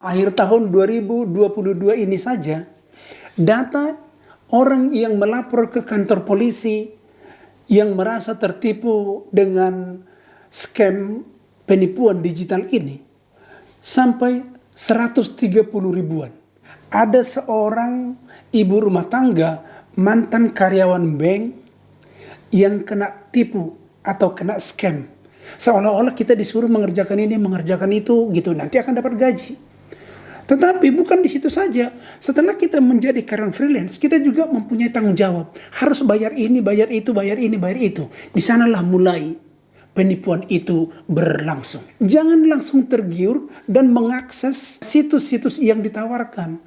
Akhir tahun 2022 ini saja, data orang yang melapor ke kantor polisi yang merasa tertipu dengan scam penipuan digital ini sampai 130 ribuan. Ada seorang ibu rumah tangga, mantan karyawan bank yang kena tipu atau kena scam. Seolah-olah kita disuruh mengerjakan ini, mengerjakan itu gitu, nanti akan dapat gaji. Tetapi bukan di situ saja. Setelah kita menjadi karyawan freelance, kita juga mempunyai tanggung jawab. Harus bayar ini, bayar itu, bayar ini, bayar itu. Di sanalah mulai penipuan itu berlangsung. Jangan langsung tergiur dan mengakses situs-situs yang ditawarkan.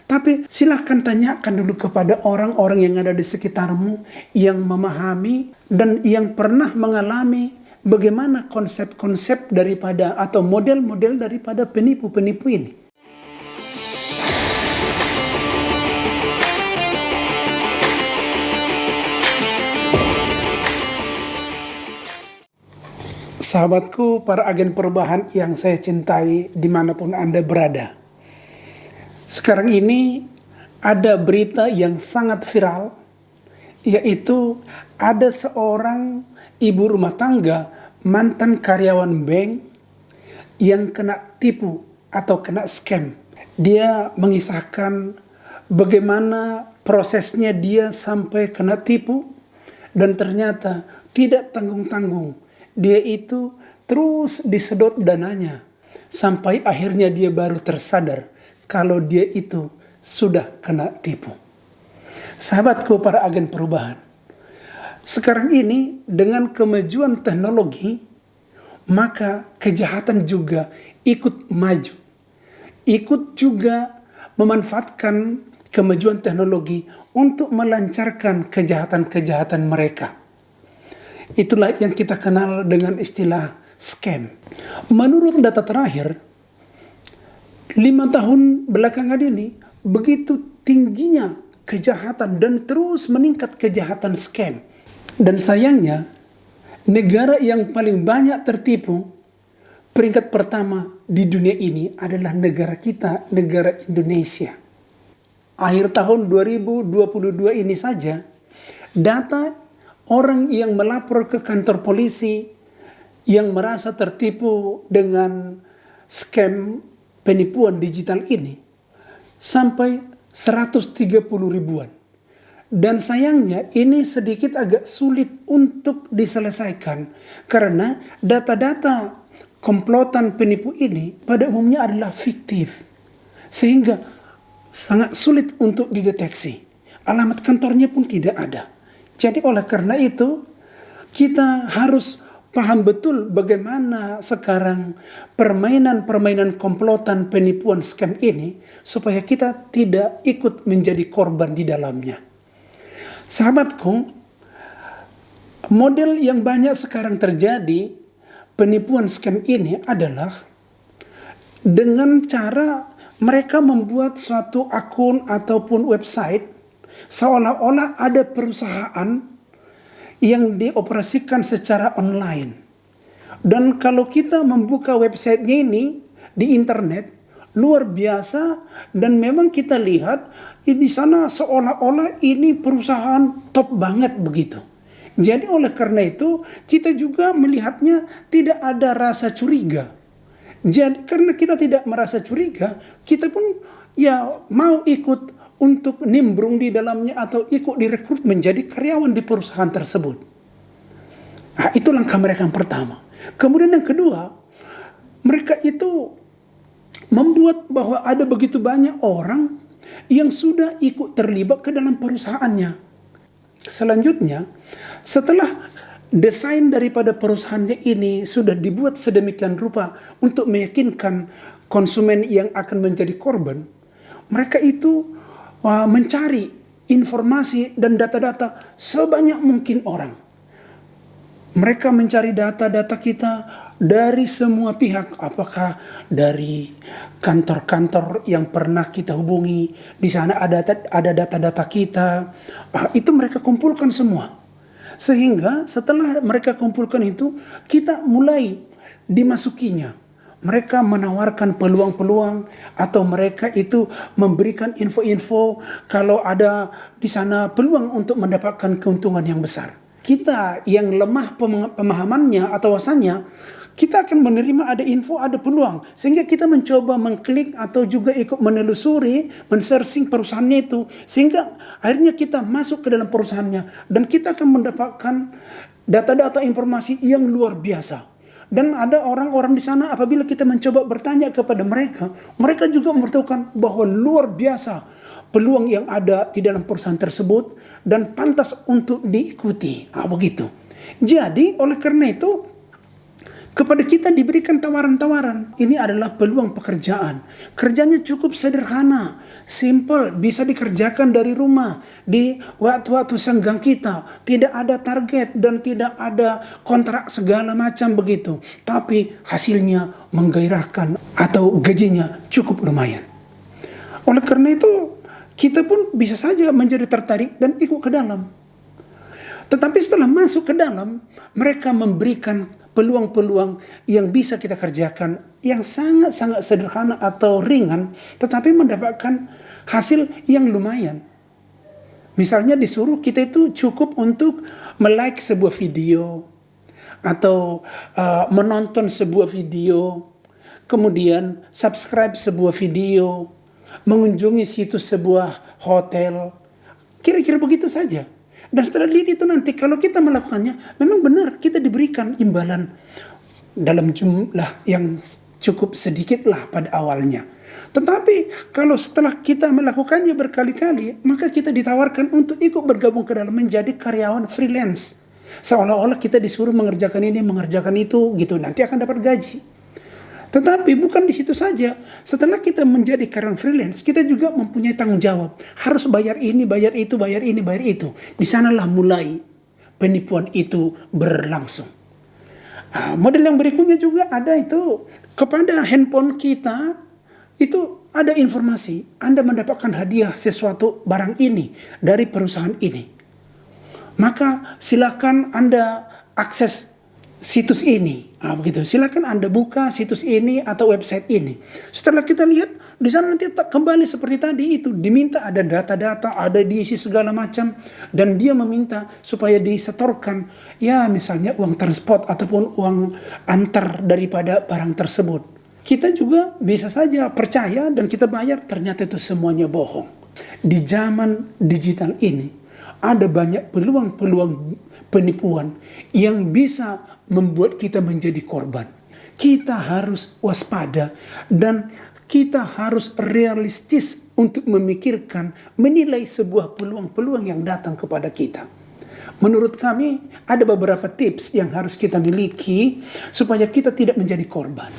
Tapi silahkan tanyakan dulu kepada orang-orang yang ada di sekitarmu, yang memahami dan yang pernah mengalami bagaimana konsep-konsep daripada atau model-model daripada penipu-penipu ini. Sahabatku, para agen perubahan yang saya cintai dimanapun Anda berada. Sekarang ini ada berita yang sangat viral, yaitu ada seorang ibu rumah tangga, mantan karyawan bank yang kena tipu atau kena scam. Dia mengisahkan bagaimana prosesnya dia sampai kena tipu dan ternyata tidak tanggung-tanggung. Dia itu terus disedot dananya sampai akhirnya dia baru tersadar kalau dia itu sudah kena tipu. Sahabatku, para agen perubahan, sekarang ini dengan kemajuan teknologi, maka kejahatan juga ikut maju. Ikut juga memanfaatkan kemajuan teknologi untuk melancarkan kejahatan-kejahatan mereka. Itulah yang kita kenal dengan istilah scam. Menurut data terakhir, 5 tahun belakangan ini begitu tingginya kejahatan dan terus meningkat kejahatan scam. Dan sayangnya, negara yang paling banyak tertipu, peringkat pertama di dunia ini adalah negara kita, negara Indonesia. Akhir tahun 2022 ini saja, data orang yang melapor ke kantor polisi yang merasa tertipu dengan scam penipuan digital ini sampai 130 ribuan. Dan sayangnya ini sedikit agak sulit untuk diselesaikan karena data-data komplotan penipu ini pada umumnya adalah fiktif. Sehingga sangat sulit untuk dideteksi. Alamat kantornya pun tidak ada. Jadi oleh karena itu, kita harus paham betul bagaimana sekarang permainan-permainan komplotan penipuan scam ini, supaya kita tidak ikut menjadi korban di dalamnya. Sahabatku, model yang banyak sekarang terjadi, penipuan scam ini adalah dengan cara mereka membuat suatu akun ataupun website, seolah-olah ada perusahaan yang dioperasikan secara online. Dan kalau kita membuka websitenya ini di internet, luar biasa, dan memang kita lihat di sana seolah-olah ini perusahaan top banget begitu. Jadi oleh karena itu kita juga melihatnya tidak ada rasa curiga. Jadi karena kita tidak merasa curiga, kita pun ya mau ikut untuk nimbrung di dalamnya atau ikut direkrut menjadi karyawan di perusahaan tersebut. Nah, itu langkah mereka yang pertama. Kemudian yang kedua, mereka itu membuat bahwa ada begitu banyak orang yang sudah ikut terlibat ke dalam perusahaannya. Selanjutnya, setelah desain daripada perusahaannya ini sudah dibuat sedemikian rupa untuk meyakinkan konsumen yang akan menjadi korban, mereka itu mencari informasi dan data-data sebanyak mungkin orang. Mereka mencari data-data kita dari semua pihak, apakah dari kantor-kantor yang pernah kita hubungi, di sana ada data-data kita, itu mereka kumpulkan semua. Sehingga setelah mereka kumpulkan itu, kita mulai dimasukinya, Mereka menawarkan peluang-peluang atau mereka itu memberikan info-info kalau ada di sana peluang untuk mendapatkan keuntungan yang besar. Kita yang lemah pemahamannya atau wawasannya, kita akan menerima ada info, ada peluang. Sehingga kita mencoba mengklik atau juga ikut menelusuri, men-searching perusahaannya itu. Sehingga akhirnya kita masuk ke dalam perusahaannya. Dan kita akan mendapatkan data-data informasi yang luar biasa. Dan ada orang-orang di sana apabila kita mencoba bertanya kepada mereka, mereka juga memberitahukan bahwa luar biasa peluang yang ada di dalam perusahaan tersebut dan pantas untuk diikuti. Begitu. Jadi oleh karena itu kepada kita diberikan tawaran-tawaran. Ini adalah peluang pekerjaan. Kerjanya cukup sederhana, simple, bisa dikerjakan dari rumah, di waktu-waktu senggang kita. Tidak ada target dan tidak ada kontrak segala macam begitu. Tapi hasilnya menggairahkan atau gajinya cukup lumayan. Oleh karena itu, kita pun bisa saja menjadi tertarik dan ikut ke dalam. Tetapi setelah masuk ke dalam, mereka memberikan peluang-peluang yang bisa kita kerjakan yang sangat-sangat sederhana atau ringan, tetapi mendapatkan hasil yang lumayan. Misalnya disuruh kita itu cukup untuk like sebuah video atau menonton sebuah video, kemudian subscribe sebuah video, mengunjungi situs sebuah hotel, kira-kira begitu saja. Dan setelah lihat itu nanti kalau kita melakukannya, memang benar kita diberikan imbalan dalam jumlah yang cukup sedikit lah pada awalnya. Tetapi kalau setelah kita melakukannya berkali-kali, maka kita ditawarkan untuk ikut bergabung ke dalam menjadi karyawan freelance. Seolah-olah kita disuruh mengerjakan ini, mengerjakan itu gitu, nanti akan dapat gaji. Tetapi bukan di situ saja. Setelah kita menjadi karyawan freelance, kita juga mempunyai tanggung jawab. Harus bayar ini, bayar itu, bayar ini, bayar itu. Di sanalah mulai penipuan itu berlangsung. Model yang berikutnya juga ada itu. Kepada handphone kita, itu ada informasi. Anda mendapatkan hadiah sesuatu barang ini dari perusahaan ini. Maka silakan Anda akses situs ini, begitu. Silakan Anda buka situs ini atau website ini. Setelah kita lihat, di sana nanti kembali seperti tadi itu, diminta ada data-data, ada diisi segala macam, dan dia meminta supaya disetorkan, ya misalnya uang transport ataupun uang antar daripada barang tersebut. Kita juga bisa saja percaya dan kita bayar, ternyata itu semuanya bohong. Di zaman digital ini, ada banyak peluang-peluang penipuan yang bisa membuat kita menjadi korban. Kita harus waspada dan kita harus realistis untuk memikirkan, menilai sebuah peluang-peluang yang datang kepada kita. Menurut kami ada beberapa tips yang harus kita miliki supaya kita tidak menjadi korban.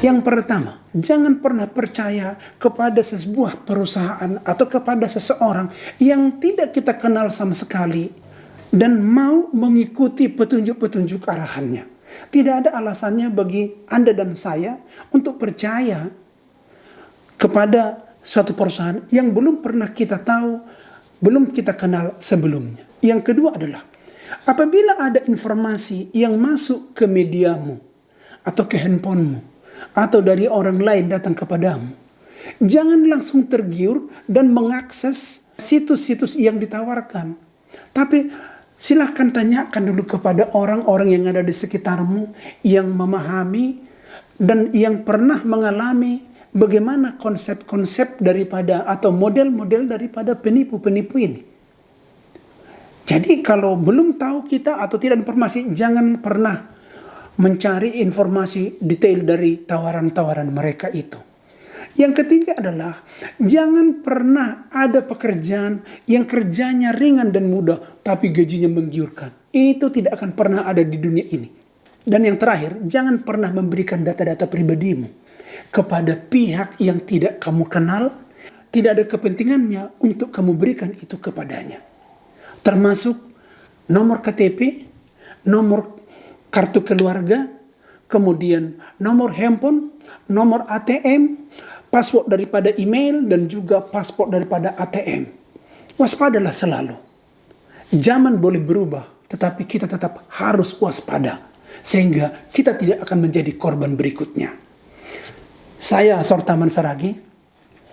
Yang pertama, jangan pernah percaya kepada sebuah perusahaan atau kepada seseorang yang tidak kita kenal sama sekali dan mau mengikuti petunjuk-petunjuk arahannya. Tidak ada alasannya bagi Anda dan saya untuk percaya kepada suatu perusahaan yang belum pernah kita tahu, belum kita kenal sebelumnya. Yang kedua adalah, apabila ada informasi yang masuk ke mediamu atau ke handphonemu, atau dari orang lain datang kepadamu, jangan langsung tergiur dan mengakses situs-situs yang ditawarkan. Tapi silahkan tanyakan dulu kepada orang-orang yang ada di sekitarmu, yang memahami dan yang pernah mengalami bagaimana konsep-konsep daripada atau model-model daripada penipu-penipu ini. Jadi kalau belum tahu kita atau tidak informasi, jangan pernah mencari informasi detail dari tawaran-tawaran mereka itu. Yang ketiga adalah, jangan pernah ada pekerjaan yang kerjanya ringan dan mudah, tapi gajinya menggiurkan. Itu tidak akan pernah ada di dunia ini. Dan yang terakhir, jangan pernah memberikan data-data pribadimu kepada pihak yang tidak kamu kenal, tidak ada kepentingannya untuk kamu berikan itu kepadanya. Termasuk nomor KTP, nomor kartu keluarga, kemudian nomor handphone, nomor ATM, password daripada email, dan juga paspor daripada ATM. Waspadalah selalu. Zaman boleh berubah, tetapi kita tetap harus waspada. sehingga kita tidak akan menjadi korban berikutnya. Saya Sortaman Saragi,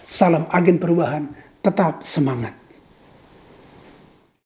salam agen perubahan, tetap semangat.